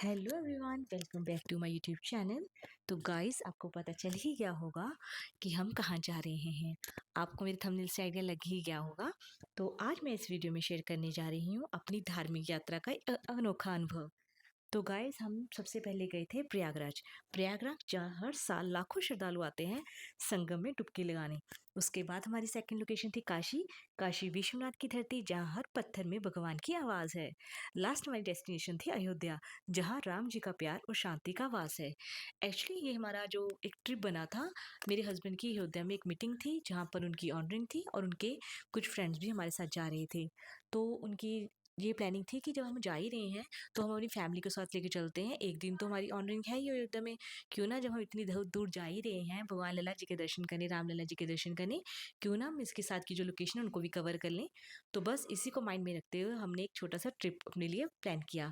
Hello everyone, welcome back to my YouTube channel. तो guys, आपको पता चल ही गया होगा कि हम कहाँ जा रहे हैं। आपको मेरे थंबनेल से आइडिया लग ही गया होगा। तो आज मैं इस वीडियो में शेयर करने जा रही हूँ अपनी धार्मिक यात्रा का एक अनोखा अनुभव। तो गाइस, हम सबसे पहले गए थे प्रयागराज। प्रयागराज जहाँ हर साल लाखों श्रद्धालु आते हैं संगम में डुबकी लगाने। उसके बाद हमारी सेकंड लोकेशन थी काशी। काशी विश्वनाथ की धरती, जहाँ हर पत्थर में भगवान की आवाज़ है। लास्ट हमारी डेस्टिनेशन थी अयोध्या, जहाँ राम जी का प्यार और शांति का वास है। एक्चुअली ये हमारा जो एक ट्रिप बना था, मेरे हस्बैंड की अयोध्या में एक मीटिंग थी जहाँ पर उनकी ऑनरिंग थी और उनके कुछ फ्रेंड्स भी हमारे साथ जा रहे थे। तो उनकी ये प्लानिंग थी कि जब हम जा ही रहे हैं तो हम अपनी फैमिली के साथ लेके चलते हैं। एक दिन तो हमारी ऑनरिंग है ही अयोध्या में, क्यों ना जब हम इतनी दूर दूर जा ही रहे हैं भगवान लला जी के दर्शन करने, राम लला जी के दर्शन करने, क्यों ना हम इसके साथ की जो लोकेशन है उनको भी कवर कर लें। तो बस इसी को माइंड में रखते हुए हमने एक छोटा सा ट्रिप अपने लिए प्लान किया।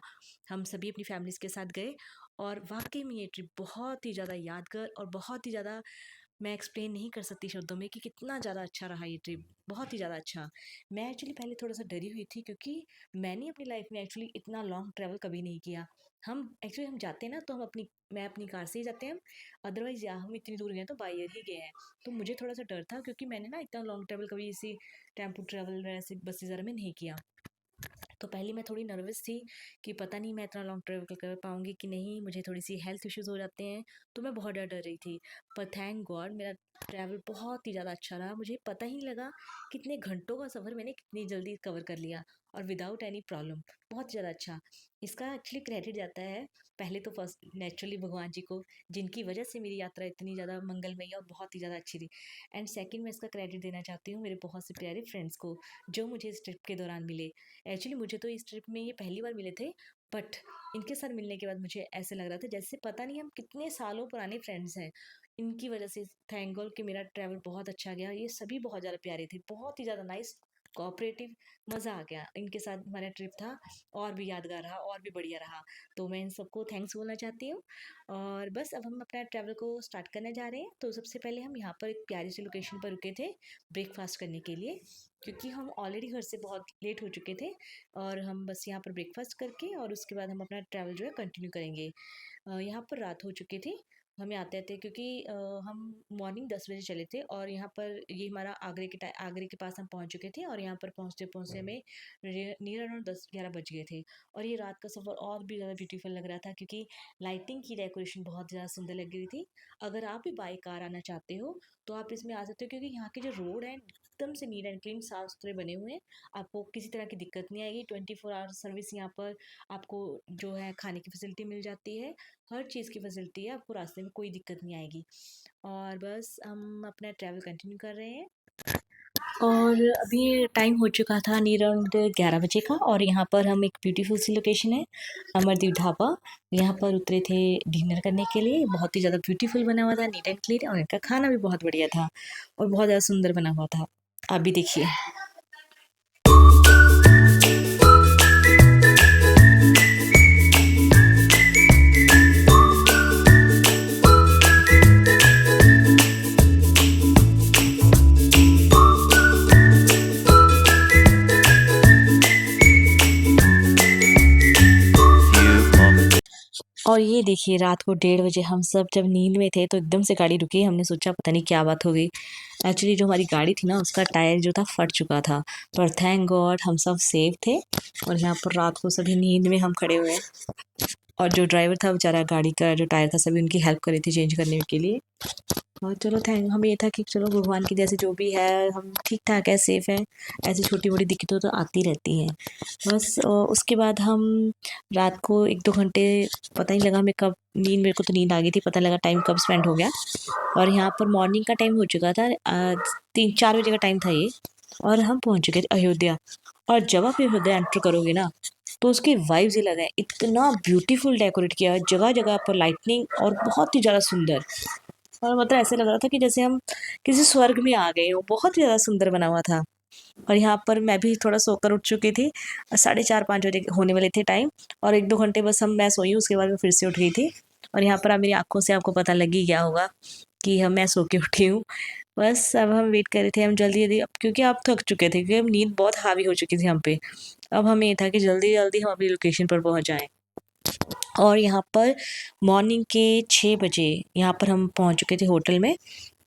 हम सभी अपनी फैमिलीज के साथ गए और वाकई में ये ट्रिप बहुत ही ज़्यादा यादगार और बहुत ही ज़्यादा, मैं एक्सप्लेन नहीं कर सकती शब्दों में कि कितना ज़्यादा अच्छा रहा ये ट्रिप। बहुत ही ज़्यादा अच्छा। मैं एक्चुअली पहले थोड़ा सा डरी हुई थी, क्योंकि मैंने अपनी लाइफ में एक्चुअली इतना लॉन्ग ट्रैवल कभी नहीं किया। हम जाते हैं ना, तो मैं अपनी कार से ही जाते हैं। अदरवाइज या हम इतनी दूर गए तो बाई एयर ही गए हैं। तो मुझे थोड़ा सा डर था, क्योंकि मैंने ना इतना लॉन्ग ट्रैवल कभी इसी टेम्पो ट्रैवल ऐसे बस वगैरह में नहीं किया। तो पहले मैं थोड़ी नर्वस थी कि पता नहीं मैं इतना लॉन्ग ट्रैवल कर पाऊँगी कि नहीं, मुझे थोड़ी-सी हेल्थ इश्यूज़ हो जाते हैं, तो मैं बहुत डर रही थी। पर थैंक गॉड मेरा ट्रैवल बहुत ही ज़्यादा अच्छा रहा। मुझे पता ही नहीं लगा कितने घंटों का सफ़र मैंने कितनी जल्दी कवर कर लिया और विदाउट एनी प्रॉब्लम। बहुत ही ज़्यादा अच्छा। इसका एक्चुअली क्रेडिट जाता है पहले तो फर्स्ट नेचुरली भगवान जी को, जिनकी वजह से मेरी यात्रा इतनी ज़्यादा मंगलमयी और बहुत ही ज़्यादा अच्छी थी। एंड सेकंड, मैं इसका क्रेडिट देना चाहती हूँ मेरे बहुत से प्यारे फ्रेंड्स को, जो मुझे इस ट्रिप के दौरान मिले। एक्चुअली मुझे तो इस ट्रिप में ये पहली बार मिले थे, बट इनके साथ मिलने के बाद मुझे ऐसे लग रहा था जैसे पता नहीं हम कितने सालों पुराने फ्रेंड्स हैं। इनकी वजह से थैंक गॉड कि मेरा ट्रैवल बहुत अच्छा गया। ये सभी बहुत ज़्यादा प्यारे थे, बहुत ही ज़्यादा नाइस, कोऑपरेटिव। मज़ा आ गया इनके साथ। हमारा ट्रिप था और भी यादगार रहा और भी बढ़िया रहा। तो मैं इन सबको थैंक्स बोलना चाहती हूँ। और बस अब हम अपना ट्रैवल को स्टार्ट करने जा रहे हैं। तो सबसे पहले हम यहाँ पर एक प्यारी सी लोकेशन पर रुके थे ब्रेकफास्ट करने के लिए, क्योंकि हम ऑलरेडी घर से बहुत लेट हो चुके थे। और हम बस यहाँ पर ब्रेकफास्ट करके और उसके बाद हम अपना ट्रैवल जो है कंटिन्यू करेंगे। यहाँ पर रात हो चुकी थी हमें आते-आते, क्योंकि हम मॉर्निंग 10 बजे चले थे और यहाँ पर ये हमारा आगरे के पास हम पहुँच चुके थे और यहाँ पर पहुँचते-पहुँचते हमें नियर अराउंड 10-11 बज गए थे। और ये रात का सफ़र और भी ज़्यादा ब्यूटीफुल लग रहा था, क्योंकि लाइटिंग की डेकोरेशन बहुत ज़्यादा सुंदर लग रही थी। अगर आप भी बाय कार आना चाहते हो तो आप इसमें आ सकते हो, क्योंकि यहाँ के जो रोड हैं एकदम से नीट एंड क्लीन, साफ-सुथरे बने हुए हैं। आपको किसी तरह की दिक्कत नहीं आएगी। 24 आवर्स सर्विस यहाँ पर आपको जो है खाने की फैसिलिटी मिल जाती है। हर चीज़ की फैसिलिटी है, आपको रास्ते में कोई दिक्कत नहीं आएगी। और बस हम अपना ट्रैवल कंटिन्यू कर रहे हैं। और अभी टाइम हो चुका था नियर अराउंड 11 बजे का, और यहाँ पर हम एक ब्यूटीफुल सी लोकेशन है अमरदीप ढाबा, यहाँ पर उतरे थे डिनर करने के लिए। बहुत ही ज़्यादा ब्यूटीफुल बना हुआ था, नीट एंड क्लीन, और इनका खाना भी बहुत बढ़िया था और बहुत ज़्यादा सुंदर बना हुआ था। आप भी देखिए। और ये देखिए, रात को 1:30 बजे हम सब जब नींद में थे तो एकदम से गाड़ी रुकी। हमने सोचा पता नहीं क्या बात हो गई। एक्चुअली जो हमारी गाड़ी थी ना, उसका टायर जो था फट चुका था, पर थैंक गॉड हम सब सेफ थे। और यहाँ पर रात को सभी नींद में हम खड़े हुए हैं, और जो ड्राइवर था बेचारा, गाड़ी का जो टायर था, सभी उनकी हेल्प कर रही थी चेंज करने के लिए। और चलो हमें ये था कि चलो भगवान की जैसे जो भी है हम ठीक ठाक है, सेफ है। ऐसी छोटी मोटी दिक्कतें तो आती रहती हैं। बस उसके बाद हम रात को 1-2 घंटे, पता ही लगा हमें कब नींद, मेरे को तो नींद आ गई थी, पता लगा टाइम कब स्पेंड हो गया। और यहाँ पर मॉर्निंग का टाइम हो चुका था, 3-4 बजे का टाइम था ये, और हम पहुँच चुके थे अयोध्या। और जब आप अयोध्या एंटर करोगे ना, तो उसकी वाइब्स ही अलग है। इतना ब्यूटीफुल डेकोरेट किया है, जगह जगह पर लाइटनिंग, और बहुत ही ज़्यादा सुंदर। और मतलब ऐसे लग रहा था कि जैसे हम किसी स्वर्ग में आ गए हो। बहुत ही ज़्यादा सुंदर बना हुआ था। और यहाँ पर मैं भी थोड़ा सोकर उठ चुकी थी। 4:30-5 बजे होने वाले थे टाइम, और 1-2 घंटे बस मैं सोई हूँ, उसके बाद मैं फिर से उठ गई थी। और यहाँ पर आप मेरी आँखों से आपको पता लग ही गया होगा कि मैं सो के उठी हूँ। बस अब हम वेट कर रहे थे, हम जल्दी-जल्दी, अब क्योंकि आप थक चुके थे, क्योंकि अब नींद बहुत हावी हो चुकी थी हम पे। अब हमें ये था कि जल्दी-जल्दी हम अपनी लोकेशन पर पहुँच जाएँ। और यहाँ पर मॉर्निंग के 6 बजे यहाँ पर हम पहुँच चुके थे होटल में।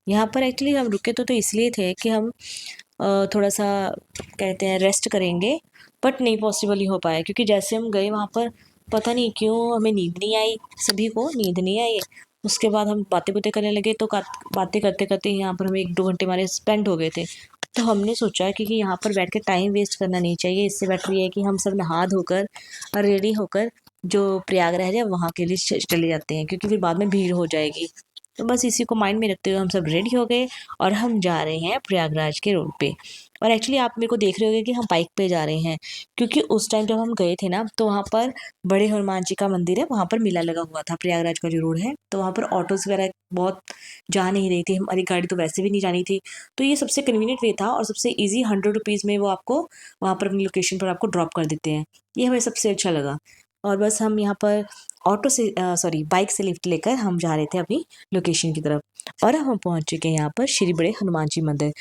यहाँ पर एक्चुअली हम रुके तो इसलिए थे कि हम थोड़ा सा कहते हैं रेस्ट करेंगे, बट नहीं पॉसिबल ही हो पाया क्योंकि जैसे हम गए वहाँ पर पता नहीं क्यों हमें नींद नहीं आई, सभी को नींद नहीं आई। उसके बाद हम बातें करने लगे तो बातें करते करते यहाँ पर हमें 1-2 घंटे हमारे स्पेंड हो गए थे। तो हमने सोचा कि यहाँ पर बैठ के टाइम वेस्ट करना नहीं चाहिए, इससे बेटर ये है कि हम सब नहा धोकर और रेडी होकर जो प्रयागराज है वहाँ के लिए चले जाते हैं, क्योंकि फिर बाद में भीड़ हो जाएगी। तो बस इसी को माइंड में रखते हुए हम सब रेडी हो गए और हम जा रहे हैं प्रयागराज के रोड पे। और एक्चुअली आप मेरे को देख रहे होंगे कि हम बाइक पे जा रहे हैं, क्योंकि उस टाइम जब हम गए थे ना तो वहाँ पर बड़े हनुमान जी का मंदिर है, वहाँ पर मेला लगा हुआ था। प्रयागराज का जो रोड है तो वहाँ पर ऑटोज़ वगैरह बहुत जा नहीं रही थी, हमारी गाड़ी तो वैसे भी नहीं जानी थी। तो ये सबसे कन्वीनियंट वे था और सबसे ईजी, 100 रुपीज़ में वो आपको वहाँ पर अपनी लोकेशन पर आपको ड्रॉप कर देते हैं। ये हमें सबसे अच्छा लगा। और बस हम यहाँ पर बाइक से लिफ्ट लेकर हम जा रहे थे अपनी लोकेशन की तरफ। और अब हम पहुँच चुके हैं यहाँ पर श्री बड़े हनुमान जी मंदिर।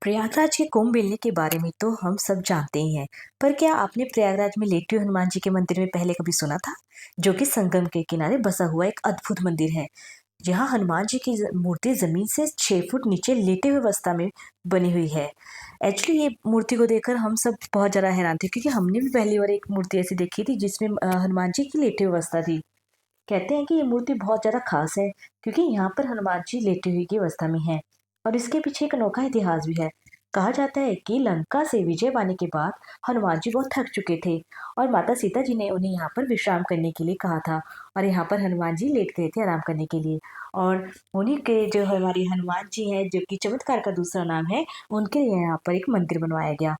प्रयागराज के कुंभ मेले के बारे में तो हम सब जानते ही हैं, पर क्या आपने प्रयागराज में लेटे हुए हनुमान जी के मंदिर में पहले कभी सुना था? जो कि संगम के किनारे बसा हुआ एक अद्भुत मंदिर है, जहाँ हनुमान जी की मूर्ति जमीन से 6 फुट नीचे लेटे हुए अवस्था में बनी हुई है। एक्चुअली ये मूर्ति को देखकर हम सब बहुत ज़्यादा हैरान थे, क्योंकि हमने भी पहली बार एक मूर्ति ऐसी देखी थी जिसमें हनुमान जी की लेटे हुए अवस्था थी। कहते हैं कि ये मूर्ति बहुत ज़्यादा खास है, क्योंकि यहाँ पर हनुमान जी लेटे हुए की अवस्था में है और इसके पीछे एक अनोखा इतिहास भी है। कहा जाता है कि लंका से विजय पाने के बाद हनुमान जी बहुत थक चुके थे और माता सीता जी ने उन्हें यहाँ पर विश्राम करने के लिए कहा था, और यहाँ पर हनुमान जी लेट गए थे आराम करने के लिए। और उन्हीं के जो हमारे हनुमान जी हैं, जो कि चमत्कार का दूसरा नाम है, उनके लिए यहाँ पर एक मंदिर बनवाया गया।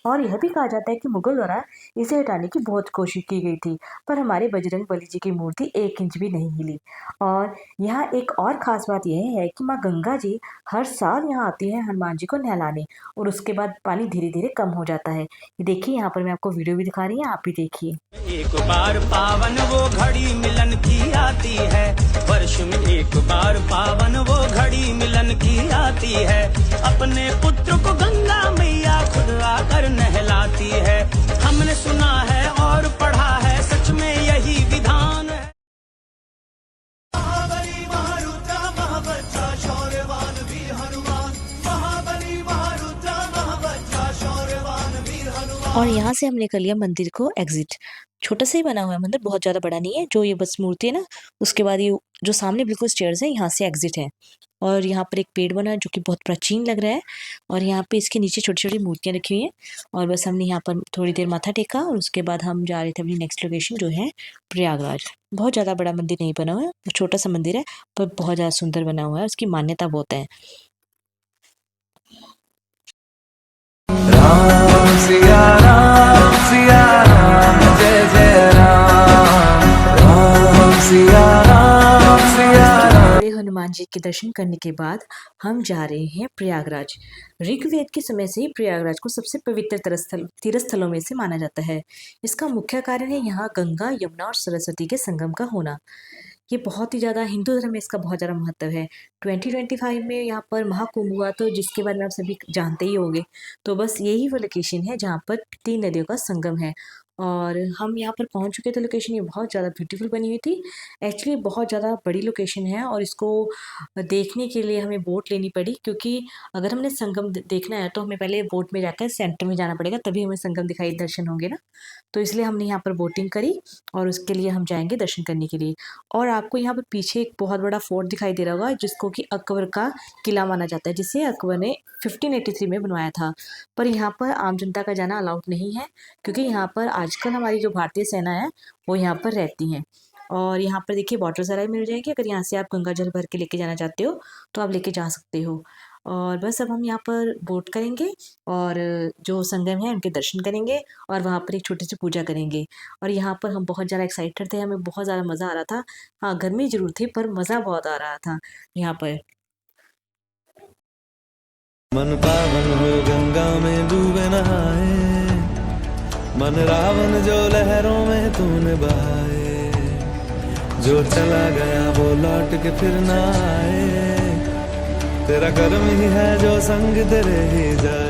और यह भी कहा जाता है कि मुगल द्वारा इसे हटाने की बहुत कोशिश की गई थी, पर हमारे बजरंग बली जी की मूर्ति 1 इंच भी नहीं हिली। और यहाँ एक और ख़ास बात यह है कि माँ गंगा जी हर साल यहाँ आती हैं हनुमान जी को नहलाने, और उसके बाद पानी धीरे धीरे कम हो जाता है। ये देखिए, यहाँ पर मैं आपको वीडियो भी दिखा रही हूँ, आप भी देखिए। एक बार पावन वो घड़ी मिलन की आती है, वर्ष में एक बार पावन वो घड़ी मिलन की आती है। अपने पुत्र को गंगा मैया खुद आकर नहलाती है। हमने सुना है और पढ़ा है, सच में यही विधान है। महाबली महारुद्रा महाबच्चा शौर्यवान वीर हनुमान, महाबली महारुद्रा महाबच्चा शौर्यवान वीर हनुमान। और यहाँ से हमने कर लिया मंदिर को एग्जिट। छोटा सा ही बना हुआ है मंदिर, बहुत ज़्यादा बड़ा नहीं है। जो ये बस मूर्ति है ना, उसके बाद ये जो सामने बिल्कुल स्टेयर्स है, यहाँ से एग्जिट है। और यहाँ पर एक पेड़ बना है जो कि बहुत प्राचीन लग रहा है, और यहाँ पे इसके नीचे छोटी छोटी मूर्तियाँ रखी हुई हैं। और बस हमने यहाँ पर थोड़ी देर माथा टेका और उसके बाद हम जा रहे थे अपनी नेक्स्ट लोकेशन, जो है प्रयागराज। बहुत ज़्यादा बड़ा मंदिर नहीं बना हुआ है, छोटा सा मंदिर है, पर बहुत ज़्यादा सुंदर बना हुआ है, उसकी मान्यता बहुत है। राम सिया राम जय जय राम, राम सिया राम बड़े हनुमान जी के दर्शन करने के बाद हम जा रहे हैं प्रयागराज। ऋग्वेद के समय से ही प्रयागराज को सबसे पवित्र तीर्थ स्थलों में से माना जाता है। इसका मुख्य कारण है यहाँ गंगा, यमुना और सरस्वती के संगम का होना। ये बहुत ही ज़्यादा, हिंदू धर्म में इसका बहुत ज़्यादा महत्व है। 2025 में यहाँ पर महाकुंभ हुआ, तो जिसके बारे में आप सभी जानते ही होंगे। तो बस यही वो लोकेशन है जहाँ पर 3 नदियों का संगम है, और हम यहाँ पर पहुँच चुके थे। लोकेशन ये बहुत ज़्यादा ब्यूटीफुल बनी हुई थी। एक्चुअली बहुत ज़्यादा बड़ी लोकेशन है, और इसको देखने के लिए हमें बोट लेनी पड़ी, क्योंकि अगर हमने संगम देखना है तो हमें पहले बोट में जाकर सेंटर में जाना पड़ेगा, तभी हमें संगम दिखाई दर्शन होंगे ना। तो इसलिए हमने यहाँ पर बोटिंग करी, और उसके लिए हम जाएंगे दर्शन करने के लिए। और आपको यहाँ पर पीछे एक बहुत बड़ा फोर्ट दिखाई दे रहा होगा, जिसको कि अकबर का किला माना जाता है, जिसे अकबर ने 1583 में बनवाया था। पर यहाँ पर आम जनता का जाना अलाउड नहीं है, क्योंकि यहाँ पर आजकल हमारी जो भारतीय सेना है वो यहाँ पर रहती हैं। और यहाँ पर देखिए वाटर सप्लाई मिल जाएगी, अगर यहाँ से आप गंगा जल भर के लेके जाना चाहते हो तो आप लेके जा सकते हो। और बस अब हम यहाँ पर बोट करेंगे और जो संगम है उनके दर्शन करेंगे, और वहाँ पर एक छोटी सी पूजा करेंगे। और यहाँ पर हम बहुत ज़्यादा एक्साइटेड थे, हमें बहुत ज़्यादा मज़ा आ रहा था। हाँ, गर्मी ज़रूर थी पर मज़ा बहुत आ रहा था यहाँ पर। मन पावन हो गंगा में डूबे नहाए, मन रावण जो लहरों में तूने बहाए, जो चला गया वो लौट के फिर ना आए, तेरा कर्म ही है जो संग तेरे ही जाए।